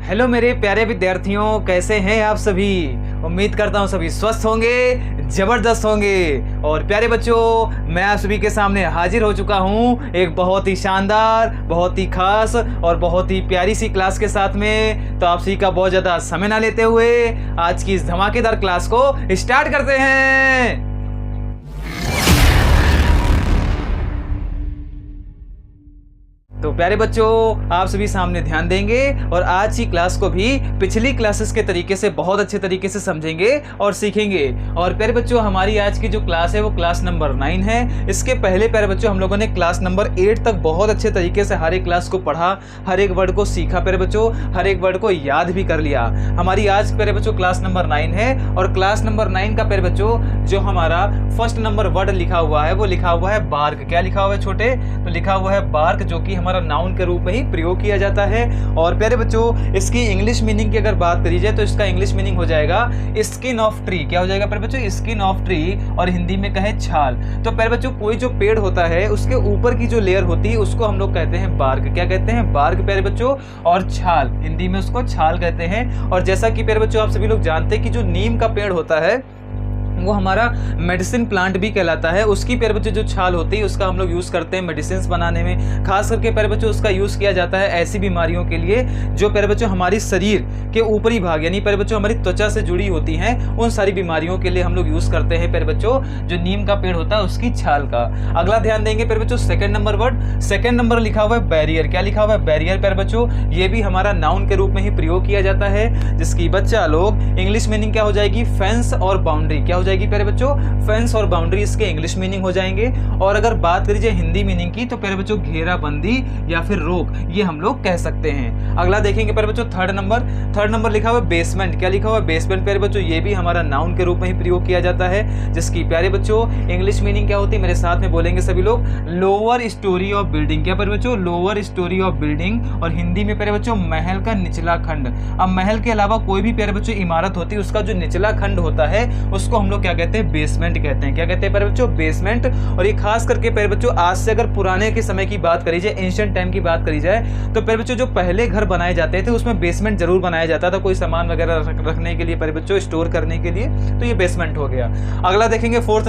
Hello मेरे प्यारे विद्यार्थियों, कैसे हैं आप सभी। उम्मीद करता हूँ सभी स्वस्थ होंगे, जबरदस्त होंगे। और प्यारे बच्चों, मैं आप सभी के सामने हाजिर हो चुका हूँ एक बहुत ही शानदार, बहुत ही खास और बहुत ही प्यारी सी क्लास के साथ में। तो आप सभी का बहुत ज़्यादा समय ना लेते हुए आज की इस धमाकेदार क्लास को स्टार्ट करते हैं। तो प्यारे बच्चों, आप सभी सामने ध्यान देंगे और आज की क्लास को भी पिछली क्लासेस के तरीके से बहुत अच्छे तरीके से समझेंगे और सीखेंगे। और प्यारे बच्चों, हमारी आज की जो क्लास है वो क्लास नंबर 9 है। इसके पहले प्यारे बच्चों हम लोगों ने क्लास नंबर 8 तक बहुत अच्छे तरीके से हर एक क्लास को पढ़ा, हर एक वर्ड को सीखा प्यारे बच्चों, हर एक वर्ड को याद भी कर लिया। हमारी आज प्यारे बच्चों क्लास नंबर 9 है और क्लास नंबर 9 का प्यारे बच्चों जो हमारा फर्स्ट नंबर वर्ड लिखा हुआ है वो लिखा हुआ है बार्क। क्या लिखा हुआ है छोटे? तो लिखा हुआ है बार्क, जो कि नाउन के रूप में ही प्रयोग किया जाता है। और प्यारे बच्चों, इसकी इंग्लिश मीनिंग की अगर बात करी जाए तो इसका इंग्लिश मीनिंग हो जाएगा स्किन ऑफ ट्री। क्या हो जाएगा प्यारे बच्चों? स्किन ऑफ ट्री, और हिंदी में कहे छाल। तो प्यारे बच्चों, कोई जो पेड़ होता है उसके ऊपर की जो लेयर होती है उसको हम लोग कहते हैं बार्क। क्या कहते हैं? बार्क प्यारे बच्चों। और छाल, हिंदी में उसको छाल कहते हैं। और जैसा कि प्यारे बच्चों आप सभी लोग जानते हैं कि जो नीम का पेड़ होता है वो हमारा मेडिसिन प्लांट भी कहलाता है। उसकी प्यारे बच्चों जो छाल होती है उसका हम लोग यूज़ करते हैं मेडिसिन बनाने में। खास करके प्यारे बच्चों उसका यूज़ किया जाता है ऐसी बीमारियों के लिए जो प्यारे बच्चों हमारी शरीर के ऊपरी भाग यानी प्यारे बच्चों हमारी त्वचा से जुड़ी होती हैं, उन सारी बीमारियों के लिए हम लोग यूज़ करते हैं प्यारे बच्चों जो नीम का पेड़ होता है उसकी छाल का। अगला ध्यान देंगे प्यारे बच्चों, second number word. Second number लिखा हुआ है बैरियर। क्या लिखा हुआ है? बैरियर प्यारे बच्चों। ये भी हमारा नाउन के रूप में ही प्रयोग किया जाता है, जिसकी बच्चा लोग इंग्लिश मीनिंग क्या हो जाएगी? फेंस और बाउंड्री। क्या हो जाएगी प्यारे बच्चों? फेंस और बाउंड्री इसके इंग्लिश मीनिंग हो जाएंगे। और अगर बात करी जाए हिंदी मीनिंग की तो प्यारे बच्चों घेराबंदी या फिर रोक, ये हम लोग कह सकते हैं। अगला देखेंगे प्यारे बच्चों थर्ड नंबर लिखा हुआ है बेसमेंट। क्या लिखा हुआ है? बेसमेंट प्यारे बच्चों ये भी हमारा नाउन के रूप में ही प्रयोग किया जाता है, जिसकी प्यारे बच्चों इंग्लिश मीनिंग क्या होती है? मेरे साथ में बोलेंगे सभी लोग, लोअर स्टोरी ऑफ बिल्डिंग। क्या प्यारे बच्चों? Lower story of building. और हिंदी में प्यारे बच्चों महल का निचला खंड। अब महल के अलावा कोई भी प्यारे बच्चों इमारत होती है उसका जो निचला खंड होता है उसको हम लोग क्या कहते हैं? बेसमेंट कहते हैं। क्या कहते हैं प्यारे बच्चों? बेसमेंट। और ये खास करके प्यारे बच्चों आज से अगर पुराने के समय की बात करी जाए, एंशिएंट टाइम की बात करी जाए, तो प्यारे बच्चों जो पहले घर बनाए जाते थे उसमें बेसमेंट जरूर बनाया जाता था, कोई सामान वगैरह रखने के लिए प्यारे बच्चों, स्टोर करने के लिए। तो ये बेसमेंट हो गया। अगला देखेंगे फोर्थ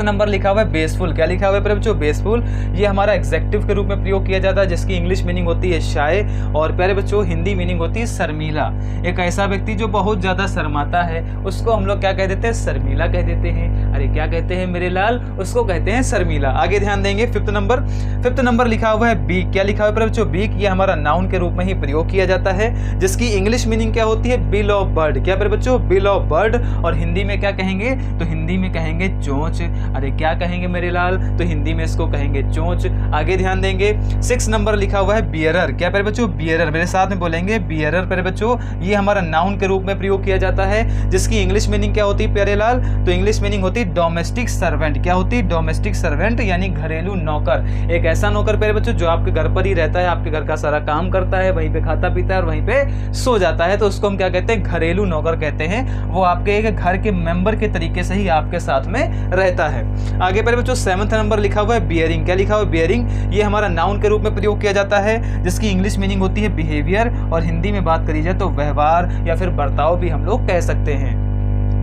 नंबर लिखा हुआ है बेसफुल। क्या लिखा हुआ है प्यारे बच्चों? बेसफुल। ये हमारा एग्जेक्टिव के रूप में प्रयोग किया जाता है, जिसकी इंग्लिश मीनिंग होती है शाय। और प्यारे बच्चों हिंदी मीनिंग होती है शर्मीला। एक ऐसा व्यक्ति जो बहुत ज्यादा शर्माता है उसको हम लोग क्या कह देते हैं? शर्मीला कह देते हैं। अरे क्या कहते हैं मेरे लाल? उसको कहते हैं शर्मीला। आगे ध्यान देंगे फिफ्थ नंबर लिखा हुआ है बीक। क्या लिखा हुआ है प्यारे बच्चों? बीक। ये हमारा नाउन के रूप में ही प्रयोग किया जाता है, जिसकी इंग्लिश मीनिंग क्या होती है? Bill of bird. क्या प्यारे बच्चों? Bill of bird. और हिंदी में क्या कहेंगे? तो हिंदी में कहेंगे चोंच। अरे क्या कहेंगे मेरे लाल? तो हिंदी में इसको कहेंगे चोंच। आगे ध्यान देंगे 6 नंबर लिखा हुआ है बियरर। क्या प्यारे बच्चों? बियरर। मेरे साथ में बोलेंगे बियरर प्यारे बच्चों। ये हमारा नाउन के रूप में प्रयोग किया जाता है, जिसकी इंग्लिश मीनिंग क्या होती है प्यारे लाल? तो इंग्लिश मीनिंग होती है डोमेस्टिक सर्वेंट। क्या होती है? डोमेस्टिक सर्वेंट यानी घरेलू नौकर। एक ऐसा नौकर प्यारे बच्चों जो आपके घर पर ही रहता है, आपके घर का सारा काम करता है, वहीं पे खाता पीता है और वहीं पे सो जाता है, तो उसको हम क्या कहते हैं? घरेलू नौकर कहते हैं। वो आपके एक घर के मेंबर के तरीके से ही आपके साथ में रहता है। आगे प्यारे बच्चों 7th नंबर लिखा हुआ है बियरिंग। क्या लिखा हुआ है? बियरिंग। ये हमारा नाउन के रूप में प्रयोग किया जाता है, जिसकी इंग्लिश मीनिंग होती है बिहेवियर। और हिंदी में बात करी जाए तो व्यवहार या फिर बर्ताव भी हम लोग कह सकते हैं।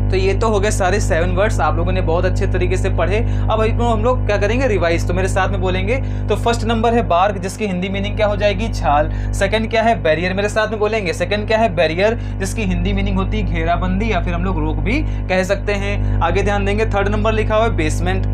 तो ये तो हो गए सारे 7 वर्ड्स, आप लोगों ने बहुत अच्छे तरीके से पढ़े। अब इनको हम लोग क्या करेंगे? रिवाइज। तो मेरे साथ में बोलेंगे। तो फर्स्ट नंबर है बार्क, जिसकी हिंदी मीनिंग क्या हो जाएगी? छाल। सेकंड क्या है? बैरियर। मेरे साथ में बोलेंगे। सेकंड क्या है? बैरियर, जिसकी हिंदी मीनिंग होती है घेराबंदी या फिर हम लोग रोक भी कह सकते हैं। आगे ध्यान देंगे थर्ड नंबर लिखा हुआ है बेसमेंट,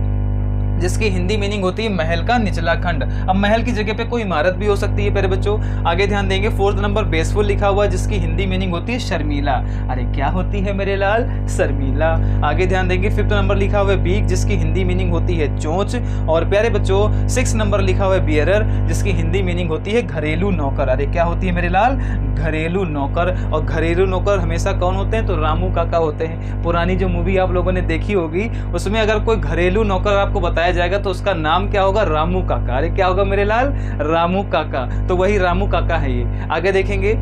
जिसकी हिंदी मीनिंग होती है महल का निचला खंड। अब महल की जगह पे कोई इमारत भी हो सकती है प्यारे बच्चों। आगे ध्यान देंगे फोर्थ नंबर बेसफुल लिखा हुआ है, जिसकी हिंदी मीनिंग होती है शर्मीला। अरे क्या होती है मेरे लाल? शर्मीला। आगे ध्यान देंगे फिफ्थ नंबर लिखा हुआ है बीक, जिसकी हिंदी मीनिंग होती है चोंच। और प्यारे बच्चों 6 नंबर लिखा हुआ है बियरर, जिसकी हिंदी मीनिंग होती है घरेलू नौकर। अरे क्या होती है मेरे लाल? घरेलू नौकर। और घरेलू नौकर हमेशा कौन होते हैं? तो रामू काका होते हैं। पुरानी जो मूवी आप लोगों ने देखी होगी उसमें अगर कोई घरेलू नौकर आपको बताया बुलाया जाएगा तो उसका नाम क्या होगा? रामू काका। अरे क्या होगा मेरे लाल? रामू काका। तो वही रामू काका है ये। आगे देखेंगे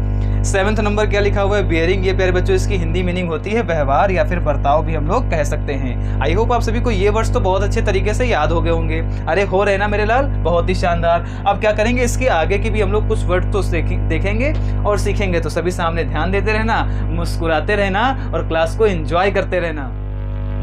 7th नंबर क्या लिखा हुआ है? बियरिंग। ये प्यारे बच्चों इसकी हिंदी मीनिंग होती है व्यवहार या फिर बर्ताव भी हम लोग कह सकते हैं। आई होप आप सभी को ये वर्ड्स तो बहुत अच्छे तरीके से याद हो गए होंगे। अरे हो रहे ना मेरे लाल? बहुत ही शानदार। अब क्या करेंगे, इसके आगे की भी हम लोग कुछ वर्ड तो देखेंगे और सीखेंगे। तो सभी सामने ध्यान देते रहना, मुस्कुराते रहना और क्लास को एंजॉय करते रहना।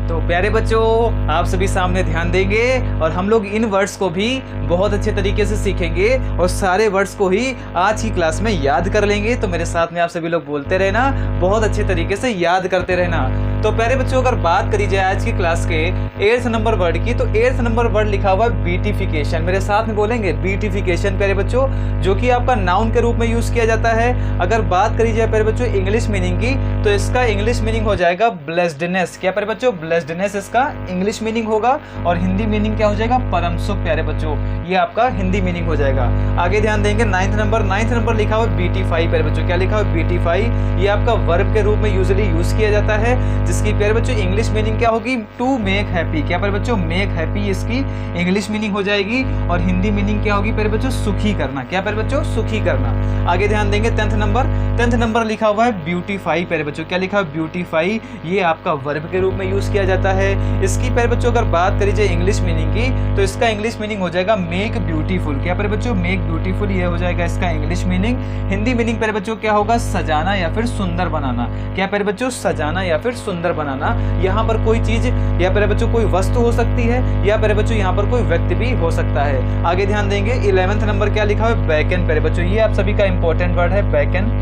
तो प्यारे बच्चों, आप सभी सामने ध्यान देंगे और हम लोग इन वर्ड्स को भी बहुत अच्छे तरीके से सीखेंगे और सारे वर्ड्स को ही आज की क्लास में याद कर लेंगे। तो मेरे साथ में आप सभी लोग बोलते रहना, बहुत अच्छे तरीके से याद करते रहना। तो प्यारे बच्चों, अगर बात करी जाए आज की क्लास के 8th नंबर वर्ड की, तो 8th नंबर वर्ड लिखा हुआ है ब्यूटिफिकेशन। मेरे साथ में बोलेंगे ब्यूटिफिकेशन प्यारे बच्चों, जो कि आपका नाउन के रूप में यूज किया जाता है। अगर बात करी जाए प्यारे बच्चों इंग्लिश मीनिंग की, तो इसका इंग्लिश मीनिंग हो जाएगा ब्लेस्डनेस। क्या प्यारे बच्चों? ब्लेस्डनेस इसका इंग्लिश मीनिंग होगा और हिंदी मीनिंग क्या हो जाएगा? परम सुख। प्यारे बच्चों, ये आपका हिंदी मीनिंग हो जाएगा। आगे ध्यान देंगे 9th नंबर लिखा हुआ ब्यूटीफाई। प्यारे बच्चों क्या लिखा हुआ? ब्यूटीफाई। ये आपका वर्ब के रूप में यूजुअली यूज किया जाता है, जिसकी प्यारे बच्चों इंग्लिश मीनिंग क्या होगी? To make happy. क्या प्यारे बच्चों? मेक हैप्पी इसकी इंग्लिश मीनिंग हो जाएगी और हिंदी मीनिंग क्या होगी प्यारे बच्चों? सुखी करना। क्या प्यारे बच्चों? सुखी करना। आगे ध्यान देंगे 10th नंबर लिखा हुआ है ब्यूटीफाई। प्यारे बच्चों क्या लिखा है? ब्यूटीफाई। ये आपका वर्ब के रूप में यूज किया जाता है। इसकी प्यारे बच्चों अगर बात करी जाए इंग्लिश मीनिंग की, तो इसका इंग्लिश मीनिंग हो जाएगा मेक ब्यूटीफुल। क्या प्यारे बच्चों? मेक ब्यूटीफुल, ये हो जाएगा इसका इंग्लिश मीनिंग। हिंदी मीनिंग प्यारे बच्चों क्या होगा? सजाना या फिर सुंदर बनाना। क्या प्यारे बच्चों? सजाना या फिर सुंदर बनाना। यहाँ पर कोई चीज या प्यारे बच्चों कोई वस्तु हो सकती है या प्यारे बच्चों यहाँ पर कोई व्यक्ति भी हो सकता है। आगे ध्यान देंगे 11th नंबर क्या लिखा है? बैकन। प्यारे बच्चों ये आप सभी का इंपॉर्टेंट वर्ड है बैकन,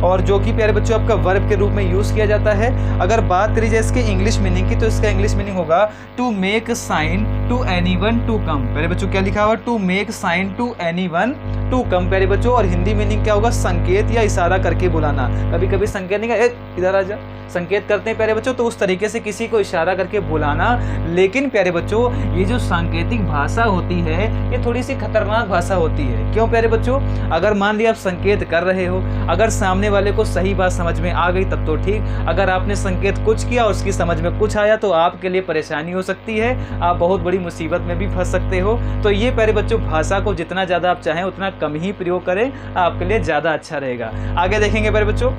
और जो कि प्यारे बच्चों आपका वर्ब के रूप में यूज किया जाता है। अगर बात करी जाए इसके इंग्लिश मीनिंग की, तो इसका इंग्लिश मीनिंग होगा to make sign to anyone to come. प्यारे बच्चों क्या लिखा हुआ? To make sign to anyone to come. प्यारे बच्चों और हिंदी मीनिंग क्या होगा? संकेत या इशारा करके बुलाना। कभी कभी संकेत नहीं इधर आ जा, संकेत करते हैं प्यारे बच्चों, तो उस तरीके से किसी को इशारा करके बुलाना। लेकिन प्यारे बच्चों ये जो सांकेतिक भाषा होती है, ये थोड़ी सी खतरनाक भाषा होती है। क्यों प्यारे बच्चों? अगर मान लिया आप संकेत कर रहे हो, अगर सामने वाले को सही बात समझ में आ गई तब तो ठीक, अगर आपने संकेत कुछ किया और उसकी समझ में कुछ आया तो आपके लिए परेशानी हो सकती है, आप बहुत बड़ी मुसीबत में भी फंस सकते हो। तो ये प्यारे बच्चों भाषा को जितना ज़्यादा आप चाहें उतना कम ही प्रयोग करें, आपके लिए ज़्यादा अच्छा रहेगा। आगे देखेंगे प्यारे बच्चों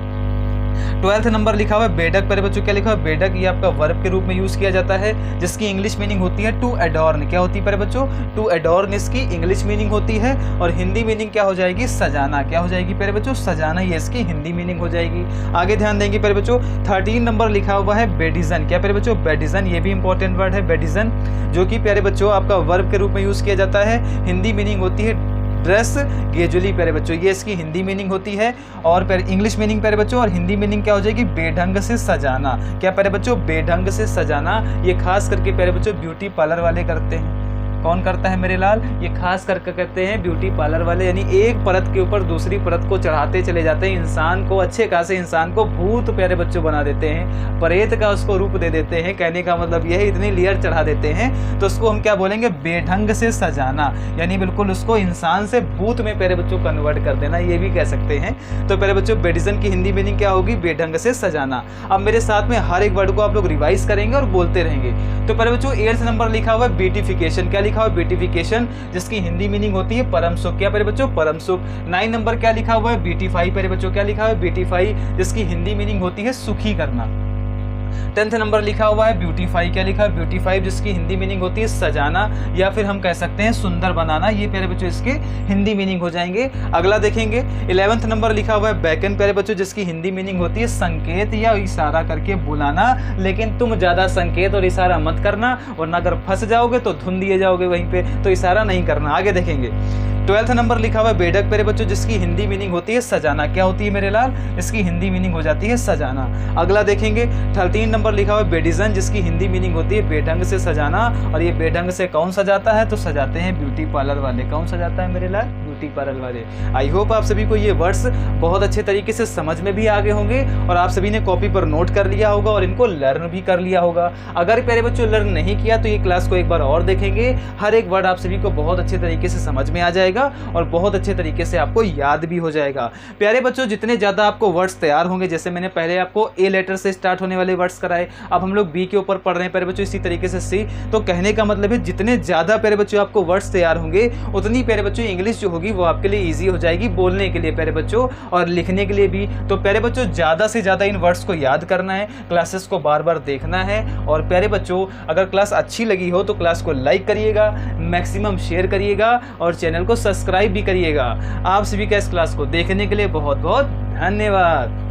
12th नंबर लिखा हुआ है बेडक। प्यारे बच्चों क्या लिखा हुआ है? बेडक। ये आपका वर्ब के रूप में यूज किया जाता है, जिसकी इंग्लिश मीनिंग होती है टू एडॉर्न। क्या होती है प्यारे बच्चों? टू एडॉर्न इसकी इंग्लिश मीनिंग होती है और हिंदी मीनिंग क्या हो जाएगी? सजाना। क्या हो जाएगी प्यारे बच्चों? सजाना, ये इसकी हिंदी मीनिंग हो जाएगी। आगे ध्यान देंगे प्यारे बच्चों 13 नंबर लिखा हुआ है बेडिजन। क्या प्यारे बच्चों? बेडिजन। ये भी इंपॉर्टेंट वर्ड है बेडिजन, जो कि प्यारे बच्चों आपका वर्ब के रूप में यूज किया जाता है। हिंदी मीनिंग होती है ड्रेस गेजुअली। प्यारे बच्चों ये इसकी हिंदी मीनिंग होती है और इंग्लिश मीनिंग प्यारे बच्चों और हिंदी मीनिंग क्या हो जाएगी? बेढंग से सजाना। क्या प्यारे बच्चों? बेढंग से सजाना। ये खास करके प्यारे बच्चों ब्यूटी पार्लर वाले करते हैं। कौन करता है मेरे लाल? ये खास करके करते हैं ब्यूटी पार्लर वाले, यानी एक परत के ऊपर दूसरी परत को चढ़ाते चले जाते हैं। इंसान को, अच्छे खासे इंसान को भूत प्यारे बच्चों बना देते हैं, प्रेत का उसको रूप दे देते हैं। कहने का मतलब यह है इतनी लेयर चढ़ा देते हैं, तो उसको हम क्या बोलेंगे? बेढंग से सजाना, यानी बिल्कुल उसको इंसान से भूत में प्यारे बच्चों कन्वर्ट कर देना, ये भी कह सकते हैं। तो प्यारे बच्चों बेडिजन की हिंदी मीनिंग क्या होगी? बेढंग से सजाना। अब मेरे साथ में हर एक वर्ड को आप लोग रिवाइज करेंगे और बोलते रहेंगे। तो प्यारे बच्चों 8th नंबर लिखा हुआ है ब्यूटिफिकेशन। क्या लिखा हुआ है? ब्यूटिफिकेशन, जिसकी हिंदी मीनिंग होती है परम सुख। क्या प्यारे बच्चों? परम सुख। 9 नंबर क्या लिखा हुआ है? ब्यूटीफाई। प्यारे बच्चों क्या लिखा हुआ है? ब्यूटीफाई, जिसकी हिंदी मीनिंग होती है सुखी करना। 10th नंबर लिखा हुआ है ब्यूटीफाई। क्या लिखा है? ब्यूटीफाई, जिसकी हिंदी मीनिंग होती है सजाना या फिर हम कह सकते हैं सुंदर बनाना। ये प्यारे बच्चों इसके हिंदी मीनिंग हो जाएंगे। अगला देखेंगे 11th नंबर लिखा हुआ है बैकन। प्यारे बच्चों जिसकी हिंदी मीनिंग होती है संकेत या इशारा करके बुलाना। लेकिन तुम ज्यादा संकेत और इशारा मत करना, वरना अगर फंस जाओगे तो धुन दिए जाओगे वहीं पे, तो इशारा नहीं करना। आगे देखेंगे 12th नंबर लिखा हुआ है बेडक। प्यारे बच्चों जिसकी हिंदी मीनिंग होती है सजाना। क्या होती है मेरे लाल? इसकी हिंदी मीनिंग हो जाती है सजाना। अगला देखेंगे 13 नंबर लिखा हुआ है बेडिजन, जिसकी हिंदी मीनिंग होती है बेढंग से सजाना। और ये बेढंग से कौन सजाता है? तो सजाते हैं ब्यूटी पार्लर वाले। कौन सजाता है मेरे लाल? मल्टीपैरल वाले। आई होप आप सभी को ये वर्ड्स बहुत अच्छे तरीके से समझ में भी आ गए होंगे और आप सभी ने कॉपी पर नोट कर लिया होगा और इनको लर्न भी कर लिया होगा। अगर प्यारे बच्चों लर्न नहीं किया तो ये क्लास को एक बार और देखेंगे, हर एक वर्ड आप सभी को बहुत अच्छे तरीके से समझ में आ जाएगा और बहुत अच्छे तरीके से आपको याद भी हो जाएगा। प्यारे बच्चों जितने ज़्यादा आपको वर्ड्स तैयार होंगे, जैसे मैंने पहले आपको ए लेटर से स्टार्ट होने वाले वर्ड्स कराए, अब हम लोग बी के ऊपर पढ़ रहे हैं प्यारे बच्चों, इसी तरीके से सी। तो कहने का मतलब है जितने ज़्यादा प्यारे बच्चों आपको वर्ड्स तैयार होंगे उतनी प्यारे बच्चों इंग्लिश जो होगी वो आपके लिए ईजी हो जाएगी बोलने के लिए प्यारे बच्चों और लिखने के लिए भी। तो प्यारे बच्चों ज़्यादा से ज़्यादा इन वर्ड्स को याद करना है, क्लासेस को बार बार देखना है। और प्यारे बच्चों अगर क्लास अच्छी लगी हो तो क्लास को लाइक करिएगा, मैक्सिमम शेयर करिएगा और चैनल को सब्सक्राइब भी करिएगा। आप सभी का इस क्लास को देखने के लिए बहुत बहुत धन्यवाद।